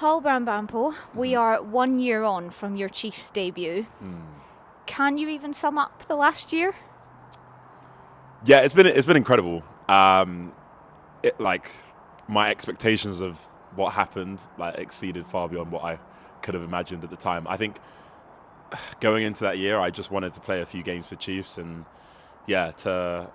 Paul Brown-Bampoe, we are 1 year on from your Chiefs debut. Can you even sum up the last year? Yeah, it's been incredible. Like my expectations of what happened exceeded far beyond what I could have imagined at the time. I think going into that year, I just wanted to play a few games for Chiefs, and to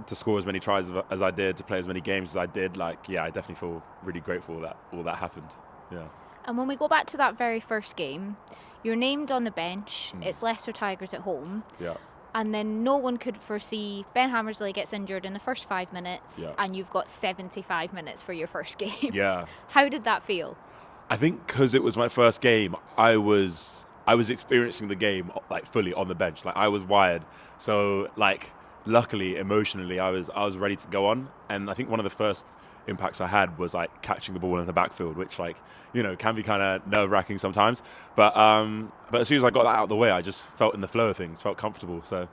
score as many tries as I did, to play as many games as I did. I definitely feel really grateful that all that happened. Yeah. And when we go back to that very first game, you're named on the bench. It's Leicester Tigers at home. Yeah. And then no one could foresee Ben Hammersley gets injured in the first 5 minutes, Yeah. and you've got 75 minutes for your first game. Yeah. How did that feel? I think because it was my first game, I was experiencing the game fully on the bench. I was wired, so luckily emotionally I was ready to go on. And I think one of the first impacts I had was catching the ball in the backfield, which can be kind of nerve-wracking sometimes. But as soon as I got that out of the way, I just felt in the flow of things, felt comfortable. So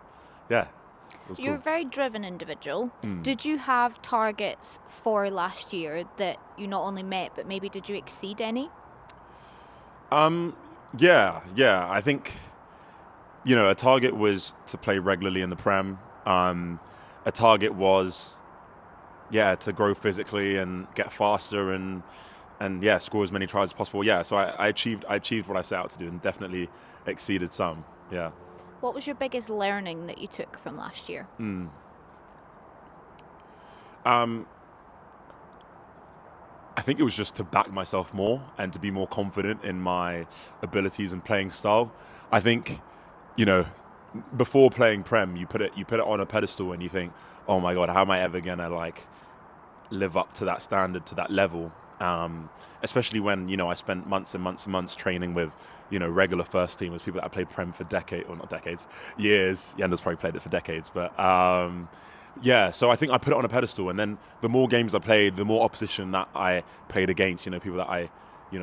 yeah, it was You're cool. a very driven individual. Did you have targets for last year that you not only met, but maybe did you exceed any? Yeah. I think a target was to play regularly in the PREM. A target was to grow physically and get faster and score as many tries as possible. Yeah, so I achieved what I set out to do and definitely exceeded some. Yeah. What was your biggest learning that you took from last year? I think it was just to back myself more and to be more confident in my abilities and playing style. I think, before playing Prem, you put it on a pedestal and you think, oh my God, how am I ever gonna live up to that standard, to that level? Especially when I spent months and months and months training with regular first teamers, people that have played Prem for years. Yender's probably played it for decades, but so I think I put it on a pedestal, and then the more games I played, the more opposition that I played against, people that I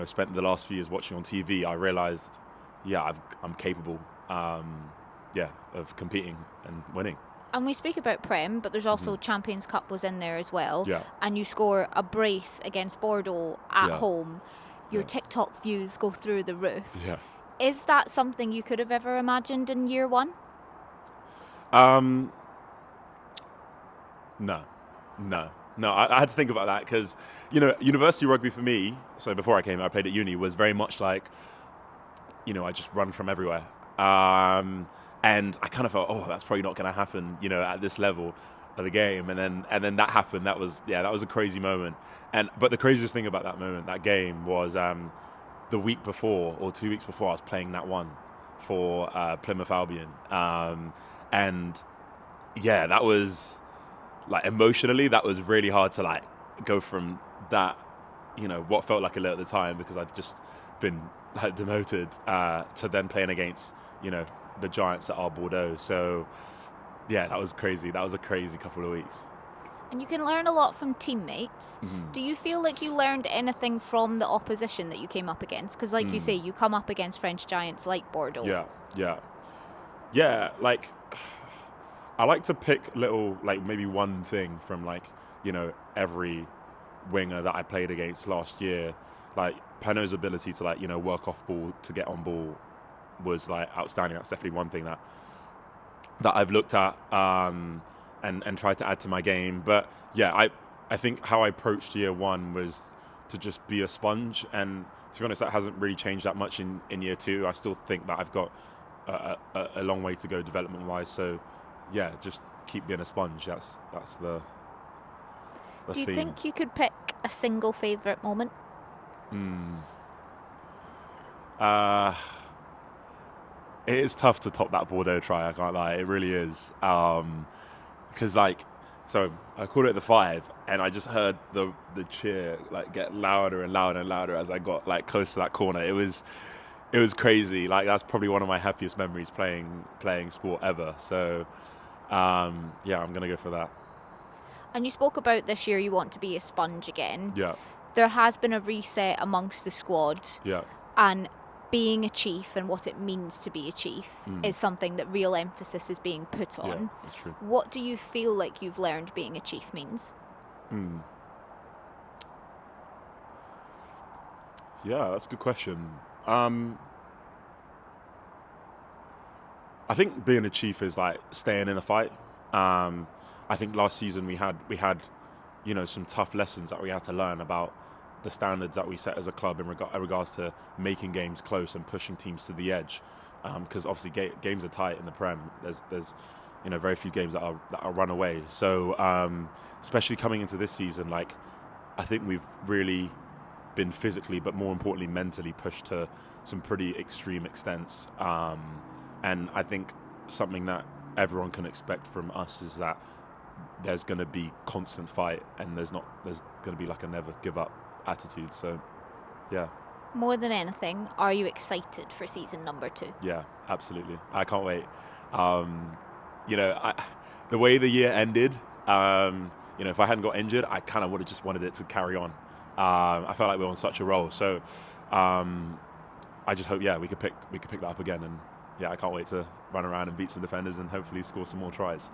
spent the last few years watching on TV, I realized I'm capable of competing and winning. And we speak about Prem, but there's also Champions Cup was in there as well. Yeah. And you score a brace against Bordeaux at home. Your TikTok views go through the roof. Yeah. Is that something you could have ever imagined in year one? No. I had to think about that because, university rugby for me, so before I came, I played at uni, was very much I just run from everywhere. And I kind of thought, that's probably not going to happen, at this level of the game. And then that happened. That was a crazy moment. But the craziest thing about that game was the week before or 2 weeks before I was playing that one for Plymouth Albion. And that was emotionally, that was really hard to go from that, what felt like a lot at the time because I'd just been demoted to then playing against, the giants at our Bordeaux. So that was crazy. That was a crazy couple of weeks. And you can learn a lot from teammates. Do you feel like you learned anything from the opposition that you came up against? Because you say, you come up against French giants like Bordeaux. Yeah, I like to pick little, maybe one thing from every winger that I played against last year. Pano's ability to work off ball, to get on ball was outstanding. That's definitely one thing that I've looked at and tried to add to my game. But I think how I approached year one was to just be a sponge, and to be honest, that hasn't really changed that much in year two. I still think that I've got a long way to go development wise. So just keep being a sponge. That's the Do you theme. think you could pick a single favourite moment? It is tough to top that Bordeaux try, I can't lie. It really is. Because so I called it the 5, and I just heard the cheer get louder and louder and louder as I got close to that corner. It was crazy. That's probably one of my happiest memories playing sport ever. So I'm gonna go for that. And you spoke about this year you want to be a sponge again. Yeah. There has been a reset amongst the squad. Yeah. And being a chief and what it means to be a chief is something that real emphasis is being put on. Yeah, that's true. What do you feel like you've learned being a chief means? Yeah, that's a good question. I think being a chief is like staying in a fight. I think last season we had some tough lessons that we had to learn about the standards that we set as a club in regards to making games close and pushing teams to the edge. Because obviously games are tight in the Prem. There's very few games that are run away. So especially coming into this season, like I think we've really been physically, but more importantly mentally, pushed to some pretty extreme extents. And I think something that everyone can expect from us is that there's going to be constant fight, and there's going to be like a never give up attitude. So, yeah. More than anything, are you excited for season number 2? Yeah, absolutely. I can't wait. The way the year ended, if I hadn't got injured, I kind of would have just wanted it to carry on. I felt like we were on such a roll. So, I just hope, we could pick that up again. And yeah, I can't wait to run around and beat some defenders and hopefully score some more tries.